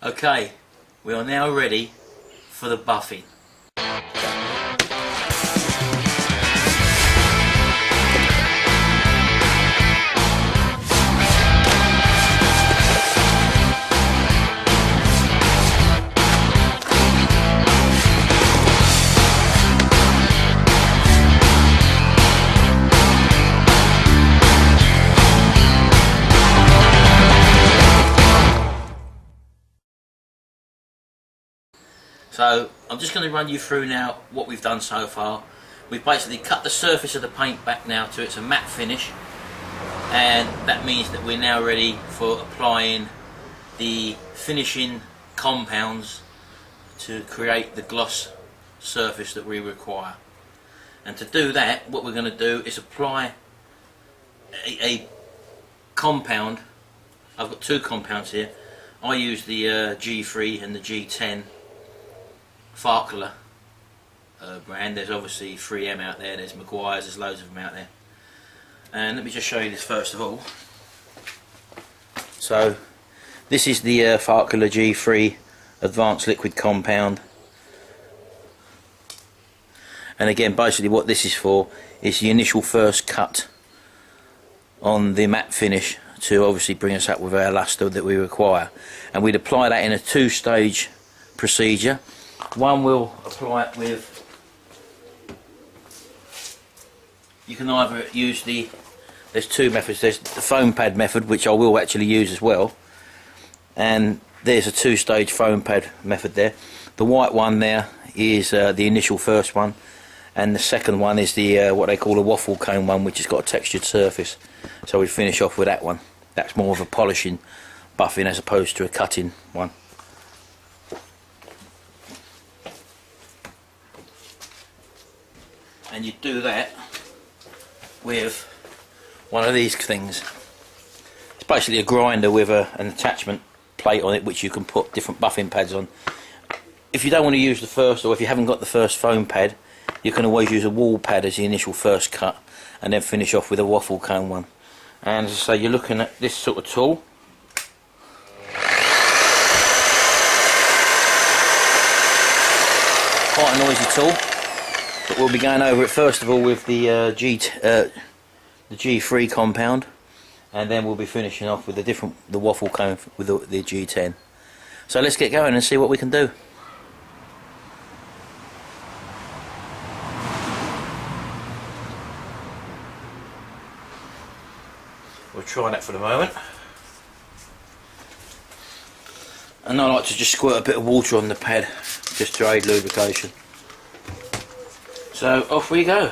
Okay, we are now ready for the buffing. So I'm just going to run you through now what we've done so far. We've basically cut the surface of the paint back now to it's a matte finish, and that means that we're now ready for applying the finishing compounds to create the gloss surface that we require. And to do that, what we're going to do is apply a compound. I've got two compounds here. I use the G3 and the G10 Farecla brand. There's obviously 3M out there, there's Mk1's, there's loads of them out there. And let me just show you this first of all. So this is the Farecla G3 Advanced Liquid Compound. And again, basically what this is for is the initial first cut on the matte finish to obviously bring us up with our luster that we require. And we'd apply that in a two-stage procedure. One will apply it with, you can either use there's two methods. There's the foam pad method, which I will actually use as well, and there's a two-stage foam pad method there. The white one there is the initial first one, and the second one is the what they call a waffle cone one, which has got a textured surface. So we finish off with that one. That's more of a polishing buffing as opposed to a cutting one. And you do that with one of these things. It's basically a grinder with an attachment plate on it, which you can put different buffing pads on. If you don't want to use the first, or if you haven't got the first foam pad, you can always use a wall pad as the initial first cut, and then finish off with a waffle cone one. And as I say, you're looking at this sort of tool. Quite a noisy tool. But we'll be going over it first of all with the G3 compound, and then we'll be finishing off with the waffle cone with the G10. So let's get going and see what we can do. We'll try that for the moment. And I like to just squirt a bit of water on the pad just to aid lubrication. So off we go.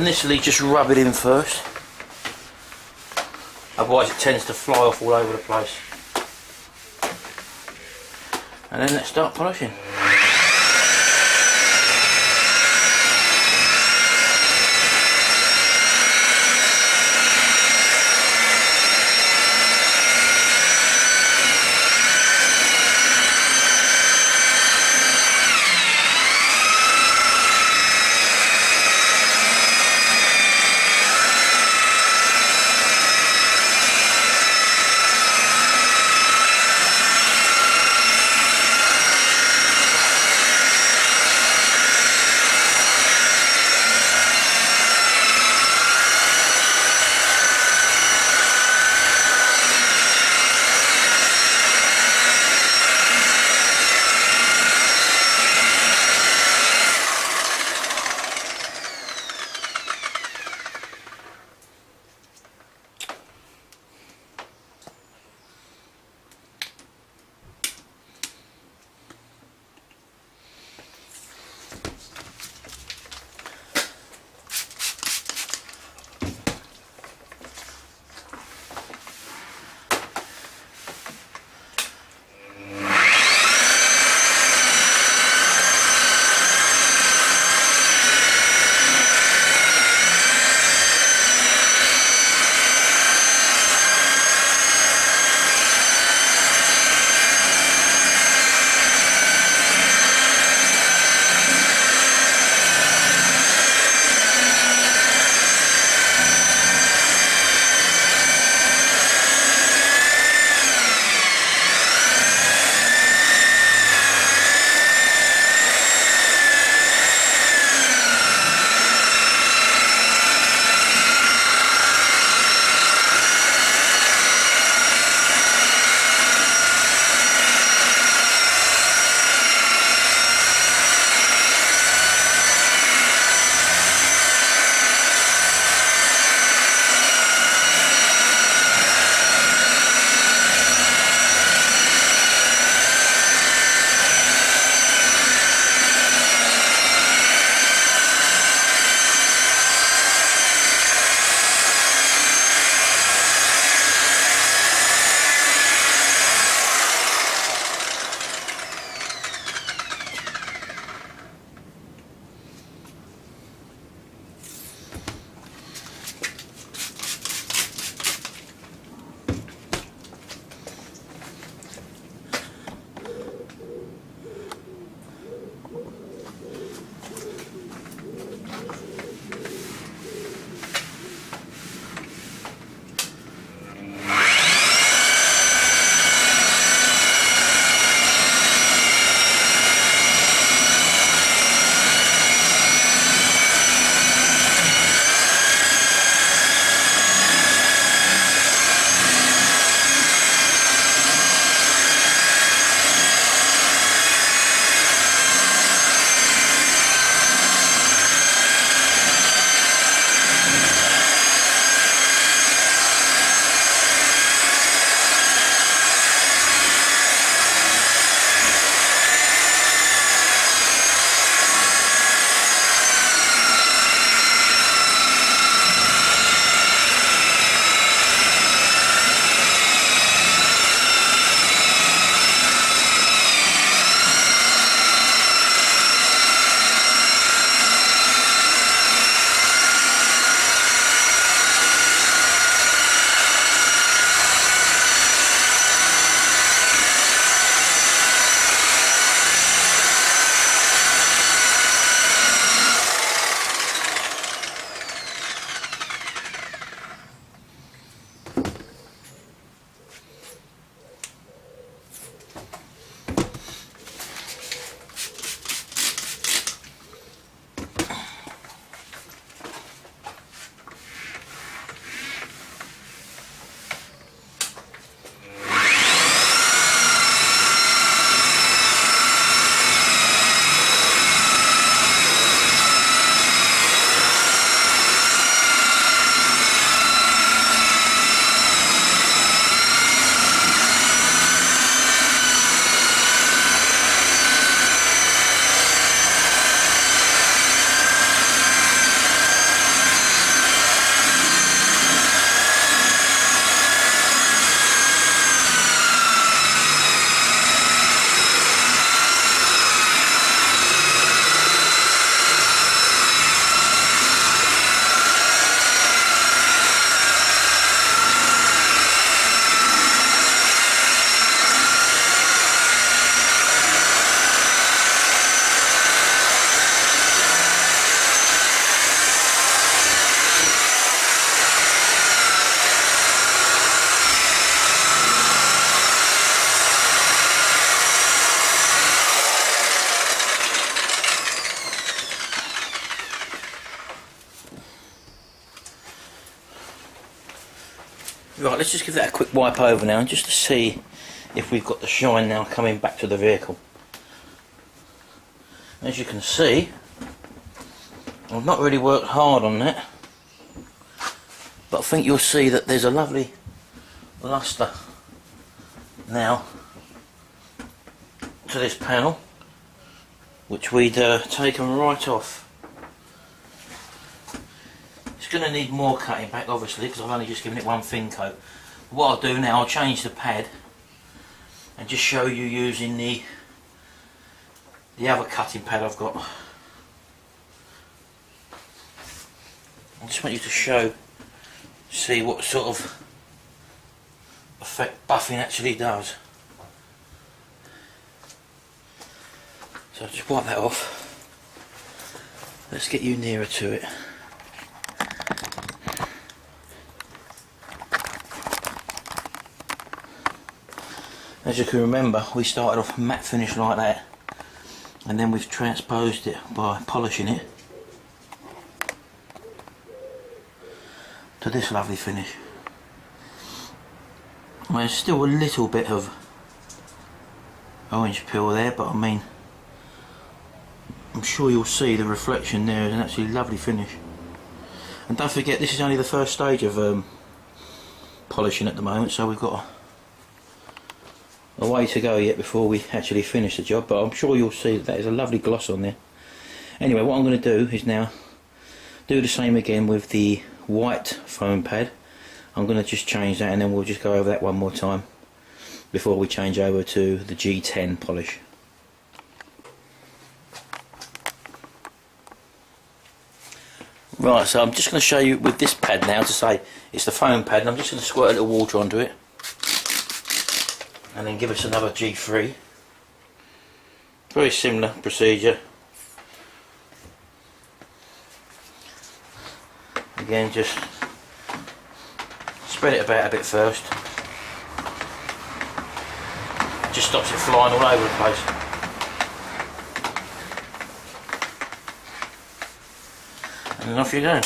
Initially just rub it in first, otherwise it tends to fly off all over the place. And then let's start polishing. Right, let's just give that a quick wipe over now, just to see if we've got the shine now coming back to the vehicle. As you can see, I've not really worked hard on that, but I think you'll see that there's a lovely lustre now to this panel, which we'd taken right off. It's going to need more cutting back, obviously, because I've only just given it one thin coat. What I'll do now, I'll change the pad and just show you using the other cutting pad I've got. I just want you to see what sort of effect buffing actually does. So just wipe that off. Let's get you nearer to it. As you can remember, we started off matte finish like that, and then we've transposed it by polishing it to this lovely finish. Well, there's still a little bit of orange peel there, but I mean, I'm sure you'll see the reflection there is an absolutely lovely finish. And don't forget, this is only the first stage of polishing at the moment, so we've got a way to go yet before we actually finish the job, but I'm sure you'll see that there's a lovely gloss on there. Anyway, what I'm going to do is now do the same again with the white foam pad. I'm going to just change that, and then we'll just go over that one more time before we change over to the G10 polish. Right, so I'm just going to show you with this pad now, to say it's the foam pad, and I'm just going to squirt a little water onto it and then give us another G3. Very similar procedure. Again, just spread it about a bit first. Just stops it flying all over the place. And then off you go.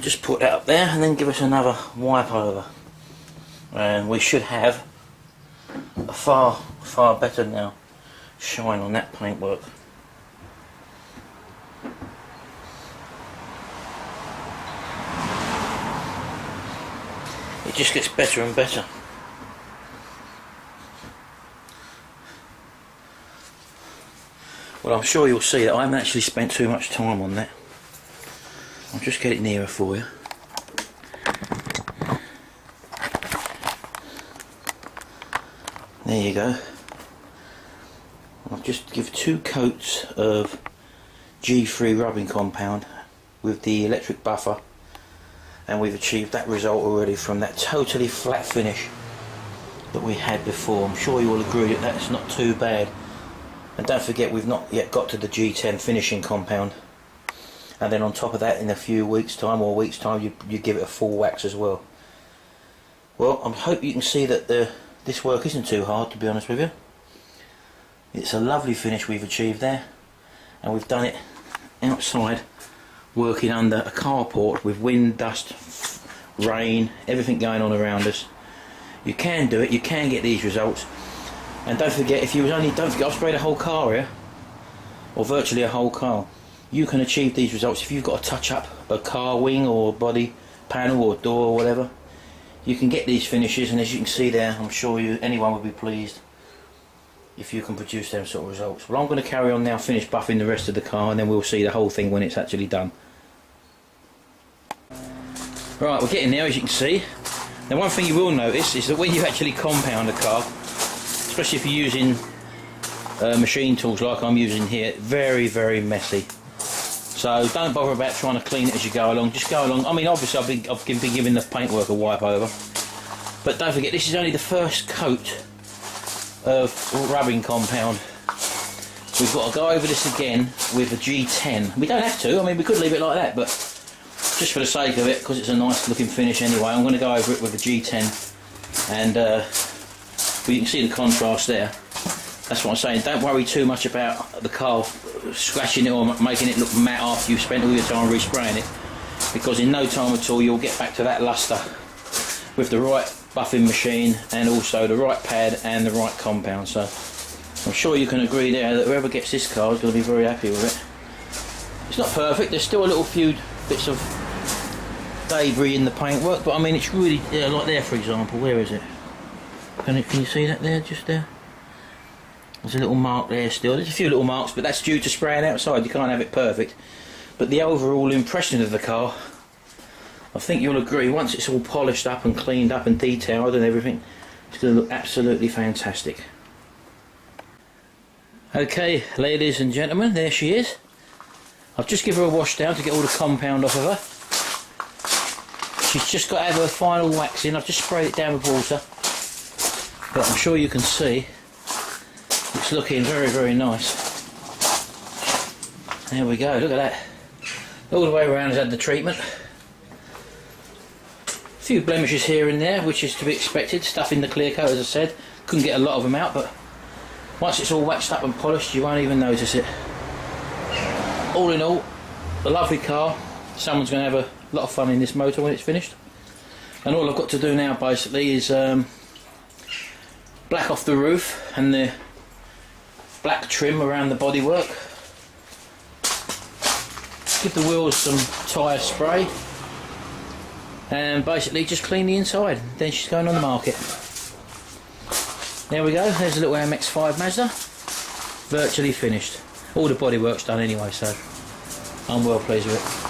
Just put that up there and then give us another wipe over, and we should have a far better now shine on that paintwork. It just gets better and better. Well, I'm sure you'll see that I haven't actually spent too much time on that. I'll just get it nearer for you. There you go. I've just given 2 coats of G3 rubbing compound with the electric buffer, and we've achieved that result already from that totally flat finish that we had before. I'm sure you will agree that that's not too bad. And don't forget, we've not yet got to the G10 finishing compound, and then on top of that, in a few weeks time or weeks time, you give it a full wax as well. Well, I hope you can see that this work isn't too hard, to be honest with you. It's a lovely finish we've achieved there, and we've done it outside, working under a carport with wind, dust, rain, everything going on around us. You can do it, you can get these results. And don't forget, don't forget I've sprayed a whole car here, or virtually a whole car. You can achieve these results if you've got to touch up a car wing or body panel or door or whatever. You can get these finishes, and as you can see there, I'm sure anyone would be pleased if you can produce them sort of results. Well, I'm going to carry on now, finish buffing the rest of the car, and then we'll see the whole thing when it's actually done. Right, we're getting there, as you can see. Now, one thing you will notice is that when you actually compound a car, especially if you're using machine tools like I'm using here, very, very messy. So don't bother about trying to clean it as you go along. Just go along. I mean, obviously I've been giving the paintwork a wipe over, but don't forget, this is only the first coat of rubbing compound. We've got to go over this again with a G10. We don't have to. I mean, we could leave it like that, but just for the sake of it, because it's a nice looking finish anyway, I'm going to go over it with a G10, and well, you can see the contrast there. That's what I'm saying. Don't worry too much about the car scratching it or making it look matte after you've spent all your time respraying it, because in no time at all you'll get back to that lustre with the right buffing machine and also the right pad and the right compound. So I'm sure you can agree there that whoever gets this car is going to be very happy with it. It's not perfect. There's still a little few bits of debris in the paintwork, but I mean, it's really, yeah, like there for example. Where is it? Can you see that there, just there? There's a little mark there still. There's a few little marks, but that's due to spraying outside. You can't have it perfect. But the overall impression of the car, I think you'll agree, once it's all polished up and cleaned up and detailed and everything, it's going to look absolutely fantastic. Okay, ladies and gentlemen, there she is. I've just given her a wash down to get all the compound off of her. She's just got to have her final wax in. I've just sprayed it down with water, but I'm sure you can see it's looking very, very nice. There we go, look at that. All the way around has had the treatment. A few blemishes here and there, which is to be expected. Stuff in the Clearcoat, as I said. Couldn't get a lot of them out, but once it's all waxed up and polished, you won't even notice it. All in all, a lovely car. Someone's going to have a lot of fun in this motor when it's finished. And all I've got to do now basically is black off the roof and the black trim around the bodywork. Give the wheels some tyre spray, and basically just clean the inside. Then she's going on the market. There we go, there's a little MX5 Mazda, virtually finished. All the bodywork's done anyway, so I'm well pleased with it.